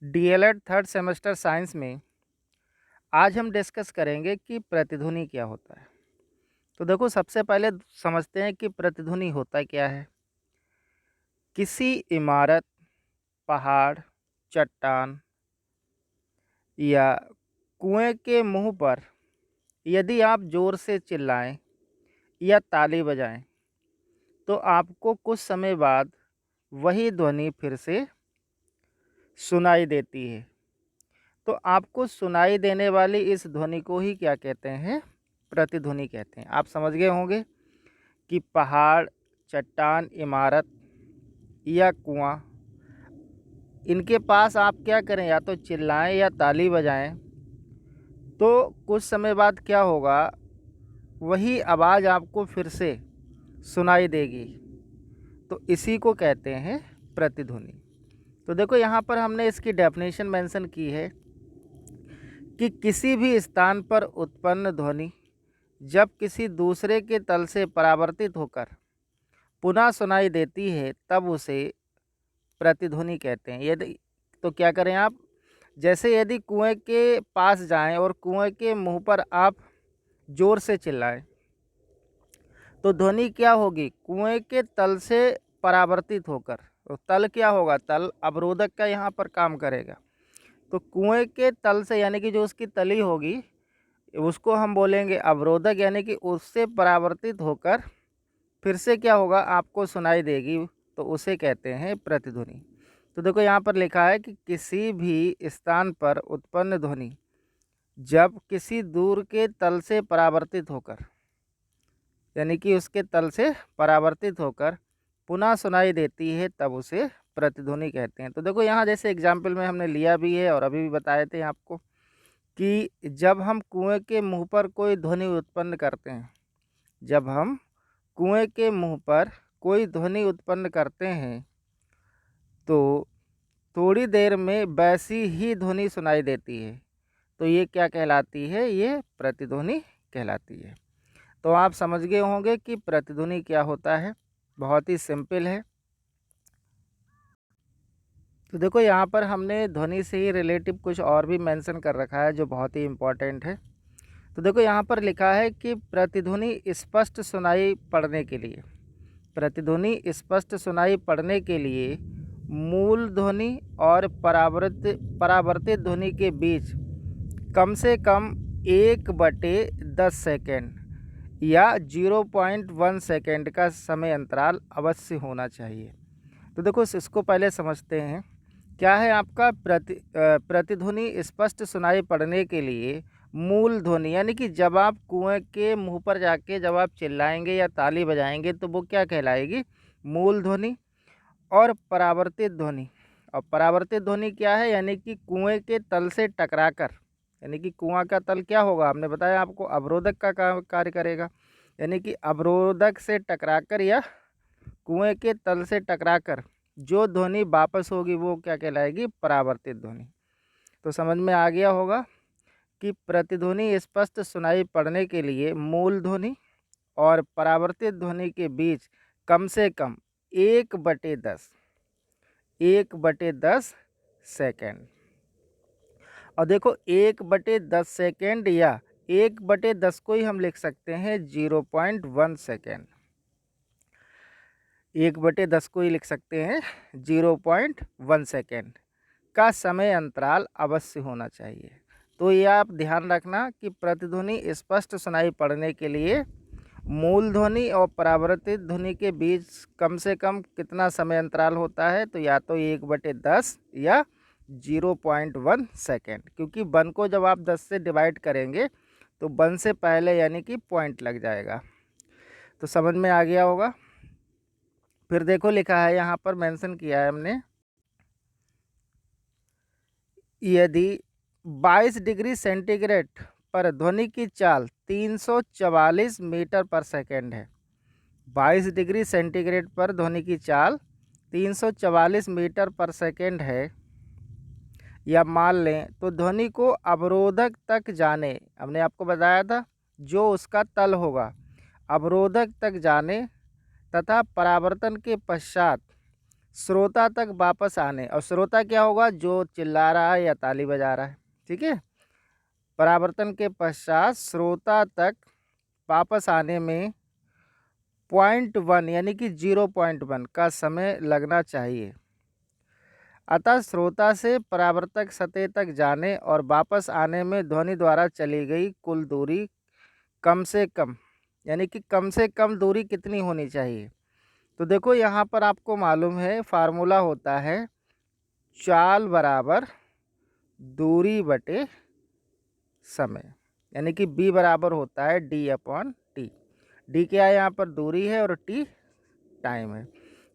DElEd third semester science में आज हम डिस्कस करेंगे कि प्रतिध्वनि क्या होता है। तो देखो, सबसे पहले समझते हैं कि प्रतिध्वनि होता क्या है। किसी इमारत, पहाड़, चट्टान या कुएं के मुंह पर यदि आप जोर से चिल्लाएं या ताली बजाएं तो आपको कुछ समय बाद वही ध्वनि फिर से सुनाई देती है। तो आपको सुनाई देने वाली इस ध्वनि को ही क्या कहते हैं? प्रतिध्वनि कहते हैं। आप समझ गए होंगे कि पहाड़, चट्टान, इमारत या कुआं, इनके पास आप क्या करें, या तो चिल्लाएं या ताली बजाएं, तो कुछ समय बाद क्या होगा, वही आवाज़ आपको फिर से सुनाई देगी। तो इसी को कहते हैं प्रतिध्वनि। तो देखो, यहाँ पर हमने इसकी डेफिनेशन मेंशन की है कि किसी भी स्थान पर उत्पन्न ध्वनि जब किसी दूसरे के तल से परावर्तित होकर पुनः सुनाई देती है तब उसे प्रतिध्वनि कहते हैं। यदि तो क्या करें आप, जैसे यदि कुएं के पास जाएं और कुएं के मुंह पर आप जोर से चिल्लाएं तो ध्वनि क्या होगी, कुएं के तल से परावर्तित होकर। तो तल क्या होगा, तल अवरोधक का यहाँ पर काम करेगा। तो कुएं के तल से यानी कि जो उसकी तली होगी उसको हम बोलेंगे अवरोधक, यानी कि उससे परावर्तित होकर फिर से क्या होगा, आपको सुनाई देगी, तो उसे कहते हैं प्रतिध्वनि। तो देखो, यहाँ पर लिखा है कि किसी भी स्थान पर उत्पन्न ध्वनि जब किसी दूर के तल से परावर्तित होकर, यानी कि उसके तल से परावर्तित होकर पुनः सुनाई देती है तब उसे प्रतिध्वनि कहते हैं। तो देखो, यहाँ जैसे एग्जाम्पल में हमने लिया भी है और अभी भी बताए थे आपको कि जब हम कुएं के मुंह पर कोई ध्वनि उत्पन्न करते हैं, जब हम कुएं के मुंह पर कोई ध्वनि उत्पन्न करते हैं तो थोड़ी देर में वैसी ही ध्वनि सुनाई देती है। तो ये क्या कहलाती है, ये प्रतिध्वनि कहलाती है। तो आप समझ गए होंगे कि प्रतिध्वनि क्या होता है। बहुत ही सिंपल है। तो देखो, यहाँ पर हमने ध्वनि से ही रिलेटिव कुछ और भी मेंशन कर रखा है जो बहुत ही इम्पोर्टेंट है। तो देखो, यहाँ पर लिखा है कि प्रतिध्वनि स्पष्ट सुनाई पड़ने के लिए, प्रतिध्वनि स्पष्ट सुनाई पड़ने के लिए मूल ध्वनि और परावर्तित ध्वनि के बीच कम से कम 1/10 सेकेंड या 0.1 सेकेंड का समय अंतराल अवश्य होना चाहिए। तो देखो, इसको पहले समझते हैं। क्या है आपका प्रतिध्वनि स्पष्ट सुनाई पड़ने के लिए मूल ध्वनि, यानी कि जब आप कुएं के मुंह पर जाके जब आप चिल्लाएंगे या ताली बजाएंगे तो वो क्या कहलाएगी, मूल ध्वनि। और परावर्तित ध्वनि, और परावर्तित ध्वनि क्या है, यानी कि कुएं के तल से टकराकर, यानी कि कुआं का तल क्या होगा, हमने बताया आपको अवरोधक का कार्य करेगा, यानी कि अवरोधक से टकराकर या कुएं के तल से टकराकर जो ध्वनि वापस होगी वो क्या कहलाएगी, परावर्तित ध्वनि। तो समझ में आ गया होगा कि प्रतिध्वनि स्पष्ट सुनाई पड़ने के लिए मूल ध्वनि और परावर्तित ध्वनि के बीच कम से कम 1/10 सेकेंड। और देखो, 1/10 सेकेंड या 1/10 को ही हम लिख सकते हैं 0.1 सेकेंड। 1/10 को ही लिख सकते हैं 0.1 सेकेंड का समय अंतराल अवश्य होना चाहिए। तो ये आप ध्यान रखना कि प्रतिध्वनि स्पष्ट सुनाई पड़ने के लिए मूल ध्वनि और परावर्तित ध्वनि के बीच कम से कम कितना समय अंतराल होता है, तो या तो 1/10 या 0.1 सेकेंड, क्योंकि 1 को जब आप 10 से डिवाइड करेंगे तो 1 से पहले यानी कि पॉइंट लग जाएगा। तो समझ में आ गया होगा। फिर देखो, लिखा है यहाँ पर, मेंशन किया है हमने, यदि 22 डिग्री सेंटीग्रेड पर ध्वनि की चाल 344 मीटर पर सेकेंड है, 22 डिग्री सेंटीग्रेड पर ध्वनि की चाल 344 मीटर पर सेकेंड है, या मान लें तो ध्वनि को अवरोधक तक जाने, हमने आपको बताया था जो उसका तल होगा, अवरोधक तक जाने तथा परावर्तन के पश्चात श्रोता तक वापस आने, और श्रोता क्या होगा, जो चिल्ला रहा है या ताली बजा रहा है, ठीक है। परावर्तन के पश्चात श्रोता तक वापस आने में 0.1 यानी कि 0.1 का समय लगना चाहिए। अतः श्रोता से परावर्तक सतह तक जाने और वापस आने में ध्वनि द्वारा चली गई कुल दूरी कम से कम, यानी कि कम से कम दूरी कितनी होनी चाहिए। तो देखो यहाँ पर आपको मालूम है फार्मूला होता है चाल बराबर दूरी बटे समय, यानी कि b बराबर होता है d/t। d क्या है, यहाँ पर दूरी है और t टाइम है।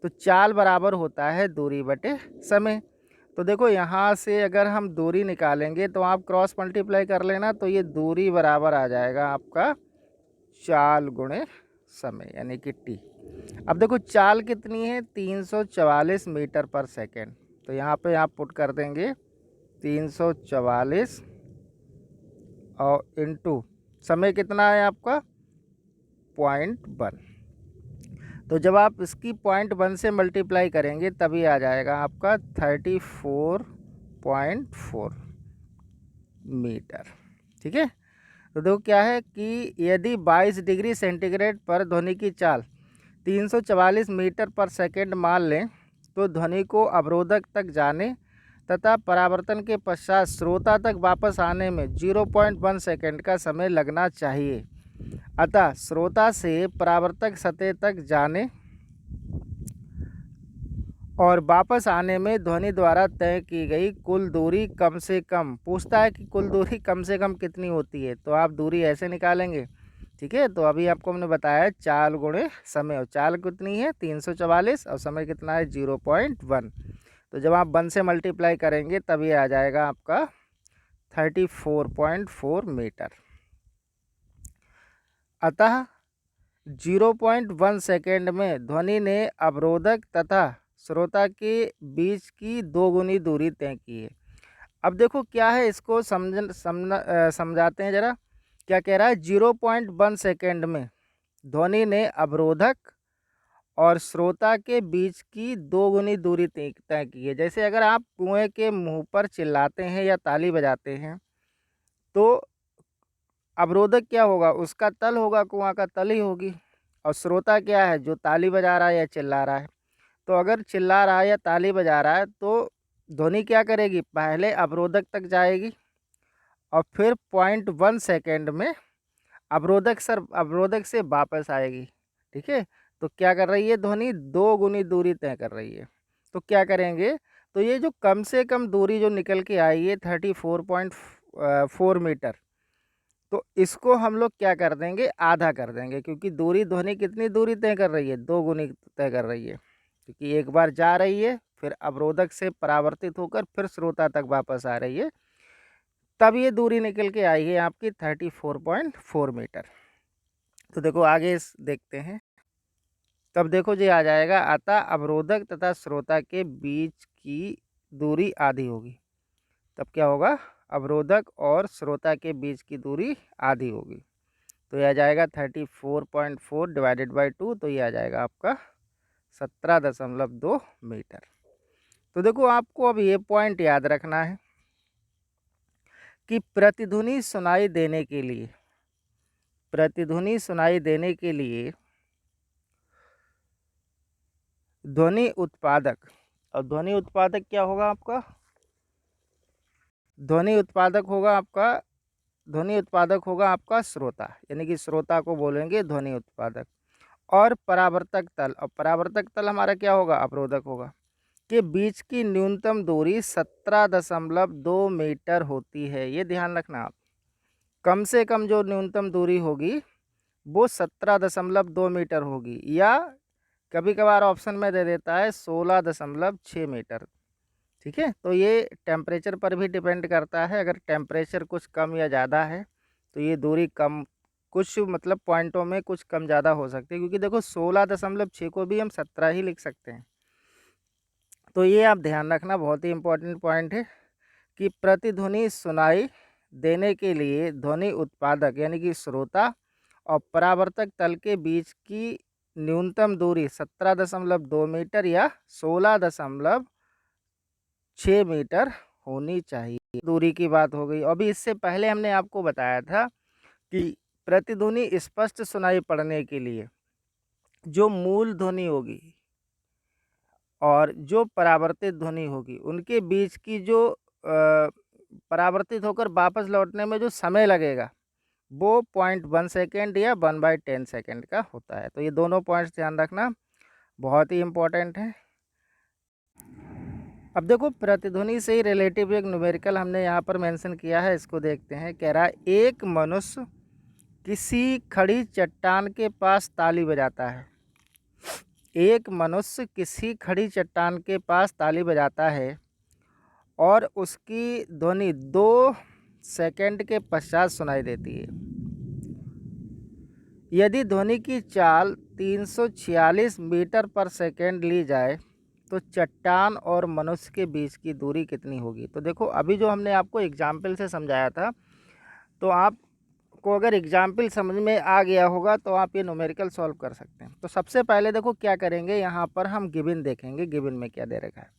तो चाल बराबर होता है दूरी बटे समय। तो देखो यहाँ से अगर हम दूरी निकालेंगे तो आप क्रॉस मल्टीप्लाई कर लेना, तो ये दूरी बराबर आ जाएगा आपका चाल गुणे समय, यानी कि t। अब देखो चाल कितनी है, 344 मीटर पर सेकेंड। तो यहाँ पे आप पुट कर देंगे 344 और इनटू समय कितना है आपका 0.1। तो जब आप इसकी 0.1 से मल्टीप्लाई करेंगे तभी आ जाएगा आपका 34.4 मीटर, ठीक है। तो देखो क्या है कि यदि 22 डिग्री सेंटीग्रेड पर ध्वनि की चाल 344 मीटर पर सेकेंड मान लें, तो ध्वनि को अवरोधक तक जाने तथा परावर्तन के पश्चात श्रोता तक वापस आने में 0.1 सेकेंड का समय लगना चाहिए। अतः श्रोता से परावर्तक सतह तक जाने और वापस आने में ध्वनि द्वारा तय की गई कुल दूरी कम से कम, पूछता है कि कुल दूरी कम से कम कितनी होती है, तो आप दूरी ऐसे निकालेंगे, ठीक है। तो अभी आपको हमने बताया चाल गुणे समय, और चाल कितनी है 344 और समय कितना है 0.1। तो जब आप 1 से मल्टीप्लाई करेंगे तभी आ जाएगा आपका 34.4 मीटर। अतः 0.1 सेकेंड में ध्वनि ने अवरोधक तथा श्रोता के बीच की 2 गुनी दूरी तय की है। अब देखो क्या है, इसको समझाते हैं ज़रा। क्या कह रहा है, 0.1 सेकेंड में ध्वनि ने अवरोधक और श्रोता के बीच की 2 गुनी दूरी तय की है। जैसे अगर आप कुएं के मुंह पर चिल्लाते हैं या ताली बजाते हैं तो अवरोधक क्या होगा, उसका तल होगा, कुआं का तल ही होगी। और श्रोता क्या है, जो ताली बजा रहा है या चिल्ला रहा है। तो अगर चिल्ला रहा है या ताली बजा रहा है तो ध्वनि क्या करेगी, पहले अवरोधक तक जाएगी और फिर 0.1 सेकेंड में अवरोधक से वापस आएगी, ठीक है। तो क्या कर रही है, ध्वनि 2 गुनी दूरी तय कर रही है। तो क्या करेंगे, तो ये जो कम से कम दूरी जो निकल के आई है 34.4 मीटर, तो इसको हम लोग क्या कर देंगे, आधा कर देंगे, क्योंकि दूरी ध्वनि कितनी दूरी तय कर रही है, 2 गुनी तय कर रही है। क्योंकि एक बार जा रही है, फिर अवरोधक से परावर्तित होकर फिर श्रोता तक वापस आ रही है, तब ये दूरी निकल के आई है आपकी 34.4 मीटर। तो देखो आगे देखते हैं। तब देखो जी आ जाएगा, अतः अवरोधक तथा श्रोता के बीच की दूरी आधी होगी। तब क्या होगा, अवरोधक और श्रोता के बीच की दूरी आधी होगी। तो यह आ जाएगा 34.4 डिवाइडेड बाई 2, तो ये आ जाएगा आपका 17.2 मीटर। तो देखो आपको अब ये पॉइंट याद रखना है कि प्रतिध्वनि सुनाई देने के लिए ध्वनि उत्पादक, और ध्वनि उत्पादक क्या होगा आपका, ध्वनि उत्पादक होगा आपका श्रोता, यानी कि श्रोता को बोलेंगे ध्वनि उत्पादक। और परावर्तक तल, और परावर्तक तल हमारा क्या होगा, अवरोधक होगा, के बीच की न्यूनतम दूरी 17.2 मीटर होती है। ये ध्यान रखना आप, कम से कम जो न्यूनतम दूरी होगी वो 17.2 मीटर होगी, या कभी कभार ऑप्शन में दे देता है 16.6 मीटर, ठीक है। तो ये टेम्परेचर पर भी डिपेंड करता है। अगर टेम्परेचर कुछ कम या ज़्यादा है तो ये दूरी कम, कुछ मतलब पॉइंटों में कुछ कम ज़्यादा हो सकती है, क्योंकि देखो 16.6 को भी हम 17 ही लिख सकते हैं। तो ये आप ध्यान रखना, बहुत ही इम्पोर्टेंट पॉइंट है कि प्रतिध्वनि सुनाई देने के लिए ध्वनि उत्पादक यानी कि श्रोता और परावर्तक तल के बीच की न्यूनतम दूरी 17.2 मीटर या 16.6 मीटर होनी चाहिए। दूरी की बात हो गई। अभी इससे पहले हमने आपको बताया था कि प्रतिध्वनि स्पष्ट सुनाई पड़ने के लिए जो मूल ध्वनि होगी और जो परावर्तित ध्वनि होगी उनके बीच की जो परावर्तित होकर वापस लौटने में जो समय लगेगा वो 0.1 सेकेंड या 1/10 सेकेंड का होता है। तो ये दोनों पॉइंट्स ध्यान रखना, बहुत ही इम्पोर्टेंट है। अब देखो प्रतिध्वनि से ही रिलेटिव एक न्यूमेरिकल हमने यहाँ पर मेंशन किया है, इसको देखते हैं। कह रहा है एक मनुष्य किसी खड़ी चट्टान के पास ताली बजाता है। एक मनुष्य किसी खड़ी चट्टान के पास ताली बजाता है और उसकी ध्वनि 2 सेकंड के पश्चात सुनाई देती है। यदि ध्वनि की चाल 346 मीटर पर सेकंड ली जाए तो चट्टान और मनुष्य के बीच की दूरी कितनी होगी। तो देखो अभी जो हमने आपको एग्जाम्पल से समझाया था, तो आपको अगर एग्जाम्पल समझ में आ गया होगा तो आप ये न्यूमेरिकल सॉल्व कर सकते हैं। तो सबसे पहले देखो क्या करेंगे, यहाँ पर हम गिवन देखेंगे। गिवन में क्या दे रखा है,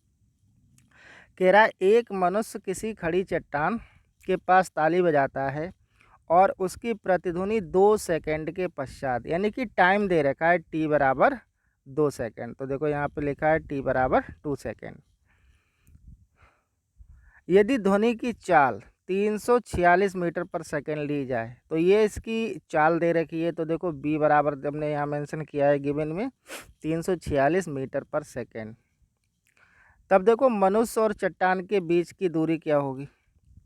कह रहा है एक मनुष्य किसी खड़ी चट्टान के पास ताली बजाता है और उसकी प्रतिध्वनि 2 सेकंड के पश्चात, यानी कि टाइम दे रखा है t बराबर 2 सेकंड। तो देखो यहाँ पे लिखा है t बराबर 2 सेकंड। यदि ध्वनि की चाल 346 मीटर पर सेकंड ली जाए तो ये इसकी चाल दे रखी है। तो देखो b बराबर हमने यहाँ मेंशन किया है गिवन में 346 मीटर पर सेकंड। तब देखो मनुष्य और चट्टान के बीच की दूरी क्या होगी,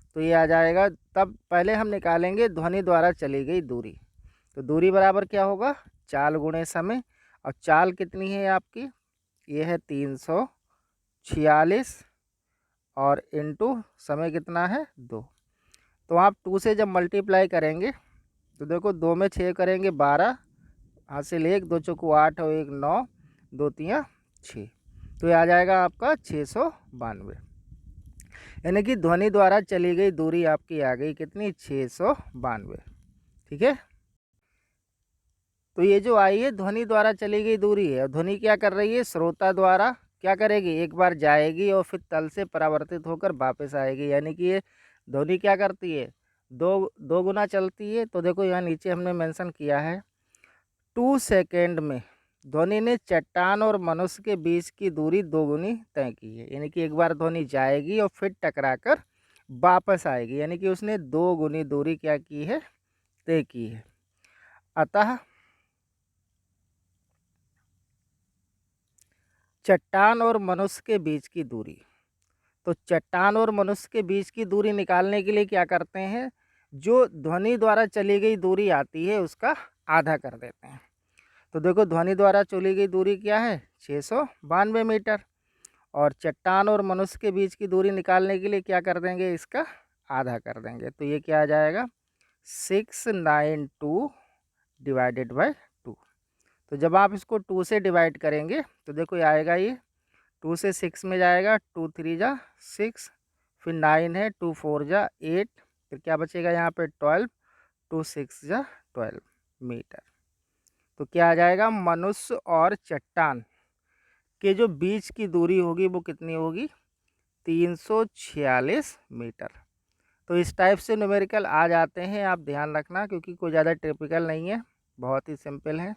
तो ये आ जाएगा। तब पहले हम निकालेंगे ध्वनि द्वारा चली गई दूरी। तो दूरी बराबर क्या होगा, चाल गुणे समय। और चाल कितनी है आपकी, ये है 346 और इनटू समय कितना है 2। तो आप 2 से जब मल्टीप्लाई करेंगे तो देखो 2 में 6 करेंगे 12, हासिल 1, 2 चौको 8 और 1 9, 2 3 6। तो ये आ जाएगा आपका 692, यानी कि ध्वनि द्वारा चली गई दूरी आपकी आ गई कितनी, 692। ठीक है, तो ये जो आई है ध्वनि द्वारा चली गई दूरी है। और ध्वनि क्या कर रही है, श्रोता द्वारा क्या करेगी, एक बार जाएगी और फिर तल से परावर्तित होकर वापस आएगी। यानी कि ये ध्वनि क्या करती है, दो गुना चलती है। तो देखो यहाँ नीचे हमने मेंशन किया है 2 सेकेंड में ध्वनि ने चट्टान और मनुष्य के बीच की दूरी 2 गुनी तय की है। यानी कि एक बार ध्वनि जाएगी और फिर टकराकर वापस आएगी, यानी कि उसने 2 गुनी दूरी क्या की है, तय की है। अतः चट्टान और मनुष्य के बीच की दूरी, तो चट्टान और मनुष्य के बीच की दूरी निकालने के लिए क्या करते हैं, जो ध्वनि द्वारा चली गई दूरी आती है उसका आधा कर देते हैं। तो देखो ध्वनि द्वारा चली गई दूरी क्या है, 692 मीटर। और चट्टान और मनुष्य के बीच की दूरी निकालने के लिए क्या कर देंगे, इसका आधा कर देंगे। तो ये क्या आ जाएगा, 692 डिवाइडेड बाय 2। तो जब आप इसको 2 से डिवाइड करेंगे तो देखो ये आएगा, ये 2 से 6 में जाएगा, 2 3 जा 6, फिर 9 है, 2 4 जा 8, फिर क्या बचेगा यहाँ पे 12, 2 6 जा 12 मीटर। तो क्या आ जाएगा, मनुष्य और चट्टान के जो बीच की दूरी होगी वो कितनी होगी, 346 मीटर। तो इस टाइप से न्यूमेरिकल आ जाते हैं, आप ध्यान रखना, क्योंकि कोई ज़्यादा टिपिकल नहीं है, बहुत ही सिंपल है।